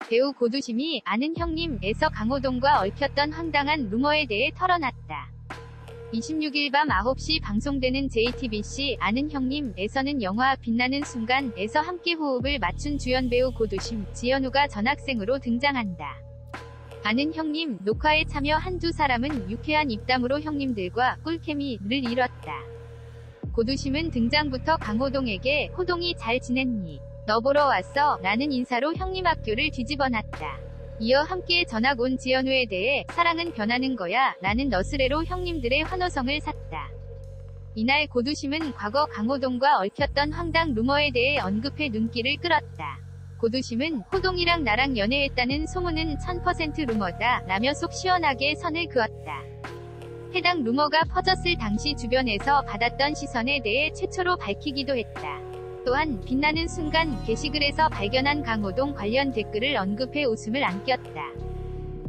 배우 고두심이 아는 형님에서 강호동과 얽혔던 황당한 루머에 대해 털어놨다. 26일 밤 9시 방송되는 JTBC 아는 형님에서는 영화 빛나는 순간에서 함께 호흡을 맞춘 주연 배우 고두심, 지연우가 전학생으로 등장한다. 아는 형님 녹화에 참여한 두 사람은 유쾌한 입담으로 형님들과 꿀케미를 이뤘다. 고두심은 등장부터 강호동에게 호동이 잘 지냈니? 너 보러 왔어? 라는 인사로 형님 학교를 뒤집어놨다. 이어 함께 전학 온 지연우에 대해 사랑은 변하는 거야 라는 너스레로 형님들의 환호성을 샀다. 이날 고두심은 과거 강호동과 얽혔던 황당 루머에 대해 언급해 눈길을 끌었다. 고두심은 호동이랑 나랑 연애했다는 소문은 1000% 루머다 라며 속 시원하게 선을 그었다. 해당 루머가 퍼졌을 당시 주변에서 받았던 시선에 대해 최초로 밝히기도 했다. 또한 빛나는 순간 게시글에서 발견한 강호동 관련 댓글을 언급해 웃음을 안겼다.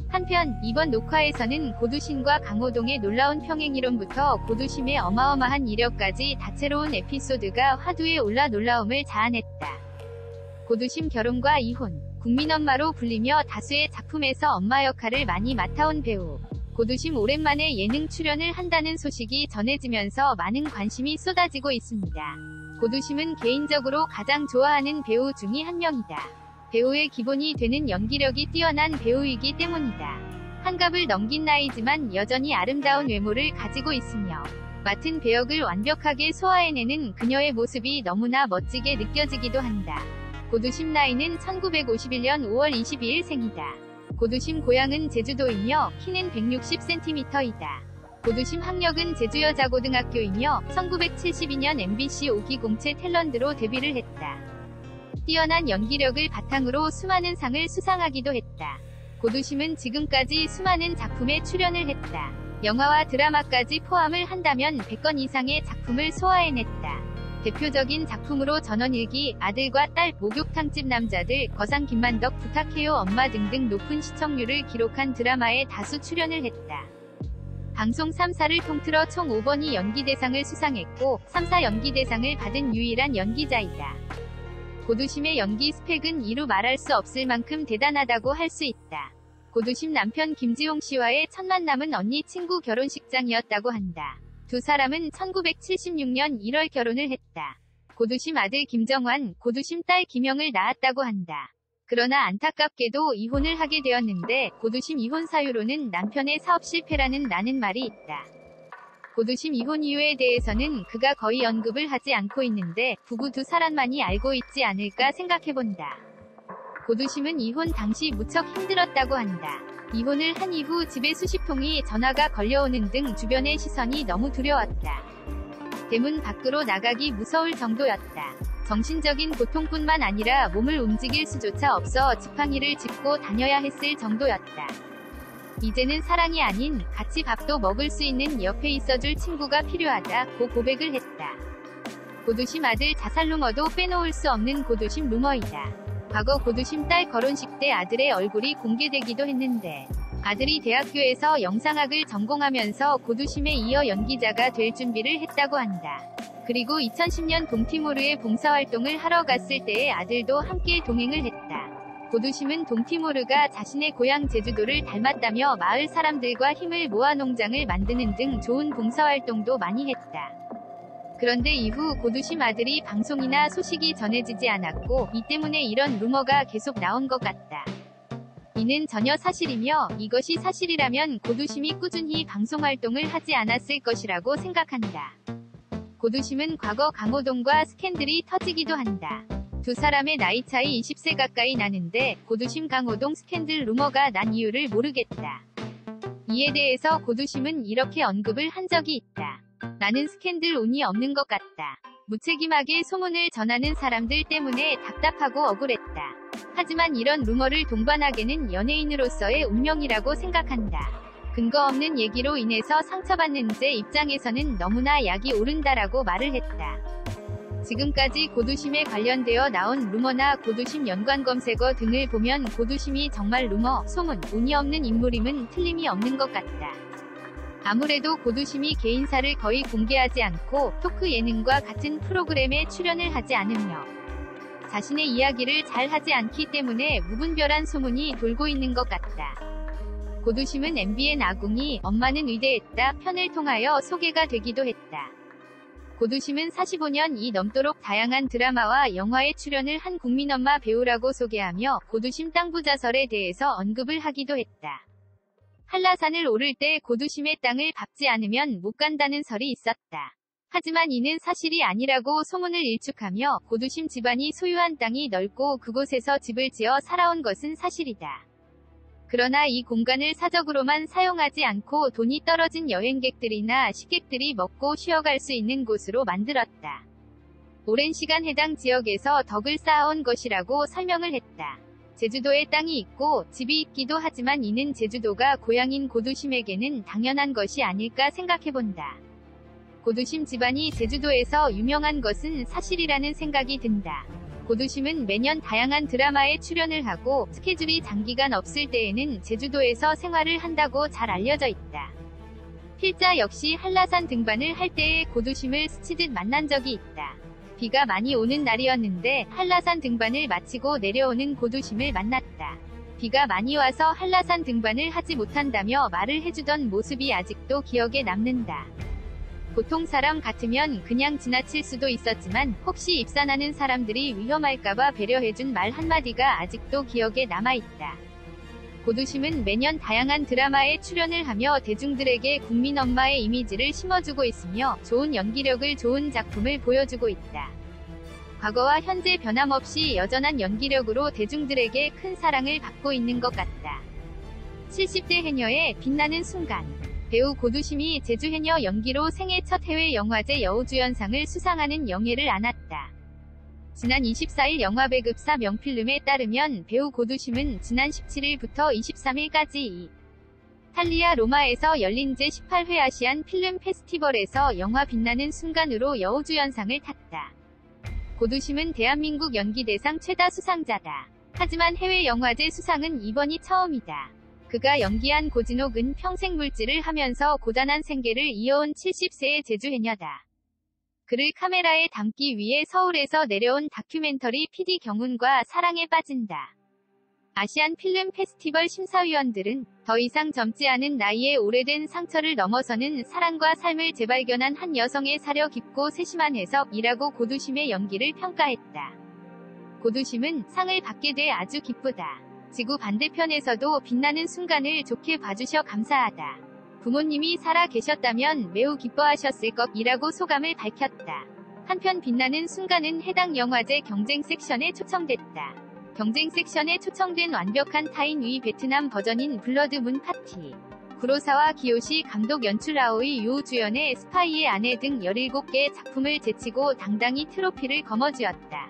한편 이번 녹화에서는 고두심과 강호동의 놀라운 평행이론부터 고두심의 어마어마한 이력까지 다채로운 에피소드가 화두에 올라 놀라움을 자아냈다. 고두심 결혼과 이혼, 국민엄마로 불리며 다수의 작품에서 엄마 역할을 많이 맡아온 배우. 고두심 오랜만에 예능 출연을 한다는 소식이 전해지면서 많은 관심이 쏟아지고 있습니다. 고두심은 개인적으로 가장 좋아하는 배우 중의 한 명이다. 배우의 기본이 되는 연기력이 뛰어난 배우이기 때문이다. 한갑을 넘긴 나이지만 여전히 아름다운 외모를 가지고 있으며 맡은 배역을 완벽하게 소화해내는 그녀의 모습이 너무나 멋지게 느껴지기도 한다. 고두심 나이는 1951년 5월 22일 생이다. 고두심 고향은 제주도이며 키는 160cm이다. 고두심 학력은 제주여자고등학교이며 1972년 MBC 5기 공채 탤런트로 데뷔를 했다. 뛰어난 연기력을 바탕으로 수많은 상을 수상하기도 했다. 고두심은 지금까지 수많은 작품에 출연을 했다. 영화와 드라마까지 포함을 한다면 100건 이상의 작품을 소화해냈다. 대표적인 작품으로 전원일기, 아들과 딸, 목욕탕집 남자들, 거상 김만덕, 부탁해요 엄마 등등 높은 시청률을 기록한 드라마에 다수 출연을 했다. 방송 3사를 통틀어 총 5번이 연기대상을 수상했고 3사 연기대상을 받은 유일한 연기자이다. 고두심의 연기 스펙은 이루 말할 수 없을 만큼 대단하다고 할 수 있다. 고두심 남편 김지용 씨와의 첫 만남은 언니 친구 결혼식장이었다고 한다. 두 사람은 1976년 1월 결혼을 했다. 고두심 아들 김정환, 고두심 딸 김영을 낳았다고 한다. 그러나 안타깝게도 이혼을 하게 되었는데 고두심 이혼 사유로는 남편의 사업 실패라는 말이 있다. 고두심 이혼 이유에 대해서는 그가 거의 언급을 하지 않고 있는데 부부 두 사람만이 알고 있지 않을까 생각해본다. 고두심은 이혼 당시 무척 힘들었다고 한다. 이혼을 한 이후 집에 수십 통이 전화가 걸려오는 등 주변의 시선이 너무 두려웠다. 대문 밖으로 나가기 무서울 정도였다. 정신적인 고통뿐만 아니라 몸을 움직일 수조차 없어 지팡이를 짚고 다녀야 했을 정도였다. 이제는 사랑이 아닌 같이 밥도 먹을 수 있는 옆에 있어줄 친구가 필요하다고 고백을 했다. 고두심 아들 자살 루머도 빼놓을 수 없는 고두심 루머이다. 과거 고두심 딸 결혼식 때 아들의 얼굴이 공개되기도 했는데 아들이 대학교에서 영상학을 전공하면서 고두심에 이어 연기자가 될 준비를 했다고 한다. 그리고 2010년 동티모르에 봉사활동을 하러 갔을 때에 아들도 함께 동행을 했다. 고두심은 동티모르가 자신의 고향 제주도를 닮았다며 마을 사람들과 힘을 모아 농장을 만드는 등 좋은 봉사활동도 많이 했다. 그런데 이후 고두심 아들이 방송이나 소식이 전해지지 않았고 이 때문에 이런 루머가 계속 나온 것 같다. 이는 전혀 사실이며 이것이 사실이라면 고두심이 꾸준히 방송활동을 하지 않았을 것이라고 생각한다. 고두심은 과거 강호동과 스캔들이 터지기도 한다. 두 사람의 나이 차이 20세 가까이 나는데 고두심 강호동 스캔들 루머가 난 이유를 모르겠다. 이에 대해서 고두심은 이렇게 언급을 한 적이 있다. 나는 스캔들 운이 없는 것 같다. 무책임하게 소문을 전하는 사람들 때문에 답답하고 억울했다. 하지만 이런 루머를 동반하게는 연예인으로서의 운명이라고 생각한다. 근거 없는 얘기로 인해서 상처받는 제 입장에서는 너무나 약이 오른다라고 말을 했다. 지금까지 고두심에 관련되어 나온 루머나 고두심 연관 검색어 등을 보면 고두심이 정말 루머, 소문, 운이 없는 인물임은 틀림이 없는 것 같다. 아무래도 고두심이 개인사를 거의 공개하지 않고 토크 예능과 같은 프로그램에 출연을 하지 않으며 자신의 이야기를 잘 하지 않기 때문에 무분별한 소문이 돌고 있는 것 같다. 고두심은 MBN 아궁이 엄마는 위대했다 편을 통하여 소개가 되기도 했다. 고두심은 45년이 넘도록 다양한 드라마와 영화에 출연을 한 국민엄마 배우라고 소개하며 고두심 땅부자설에 대해서 언급을 하기도 했다. 한라산을 오를 때 고두심의 땅을 밟지 않으면 못 간다는 설이 있었다. 하지만 이는 사실이 아니라고 소문을 일축하며 고두심 집안이 소유한 땅이 넓고 그곳에서 집을 지어 살아온 것은 사실이다. 그러나 이 공간을 사적으로만 사용하지 않고 돈이 떨어진 여행객들이나 식객들이 먹고 쉬어갈 수 있는 곳으로 만들었다. 오랜 시간 해당 지역에서 덕을 쌓아온 것이라고 설명을 했다. 제주도에 땅이 있고 집이 있기도 하지만 이는 제주도가 고향인 고두심에게는 당연한 것이 아닐까 생각해본다. 고두심 집안이 제주도에서 유명한 것은 사실이라는 생각이 든다. 고두심은 매년 다양한 드라마에 출연을 하고 스케줄이 장기간 없을 때에는 제주도에서 생활을 한다고 잘 알려져 있다. 필자 역시 한라산 등반을 할 때에 고두심을 스치듯 만난 적이 있다. 비가 많이 오는 날이었는데 한라산 등반을 마치고 내려오는 고두심을 만났다. 비가 많이 와서 한라산 등반을 하지 못한다며 말을 해주던 모습이 아직도 기억에 남는다. 보통 사람 같으면 그냥 지나칠 수도 있었지만 혹시 입산하는 사람들이 위험할까봐 배려해준 말 한마디가 아직도 기억에 남아있다. 고두심은 매년 다양한 드라마에 출연을 하며 대중들에게 국민엄마의 이미지를 심어주고 있으며 좋은 연기력을 좋은 작품을 보여주고 있다. 과거와 현재 변함없이 여전한 연기력으로 대중들에게 큰 사랑을 받고 있는 것 같다. 70대 해녀의 빛나는 순간. 배우 고두심이 제주해녀 연기로 생애 첫 해외 영화제 여우주연상을 수상하는 영예를 안았다. 지난 24일 영화배급사 명필름에 따르면 배우 고두심은 지난 17일부터 23일까지 이탈리아 로마에서 열린 제18회 아시안 필름 페스티벌에서 영화 빛나는 순간으로 여우주연상을 탔다. 고두심은 대한민국 연기대상 최다 수상자다. 하지만 해외 영화제 수상은 이번이 처음이다. 그가 연기한 고진옥은 평생 물질을 하면서 고단한 생계를 이어온 70세의 제주해녀다. 그를 카메라에 담기 위해 서울에서 내려온 다큐멘터리 PD 경운과 사랑에 빠진다. 아시안 필름 페스티벌 심사위원들은 더 이상 젊지 않은 나이에 오래된 상처를 넘어서는 사랑과 삶을 재발견한 한 여성의 사려 깊고 세심한 해석이라고 고두심의 연기를 평가했다. 고두심은 상을 받게 돼 아주 기쁘다. 지구 반대편에서도 빛나는 순간을 좋게 봐주셔 감사하다. 부모님이 살아 계셨다면 매우 기뻐하셨을 것이라고 소감을 밝혔다. 한편 빛나는 순간은 해당 영화제 경쟁 섹션에 초청됐다. 경쟁 섹션에 초청된 완벽한 타인 위 베트남 버전인 블러드 문 파티. 구로사와 기요시 감독 연출 아오이 유주연의 스파이의 아내 등 17개 작품을 제치고 당당히 트로피를 거머쥐었다.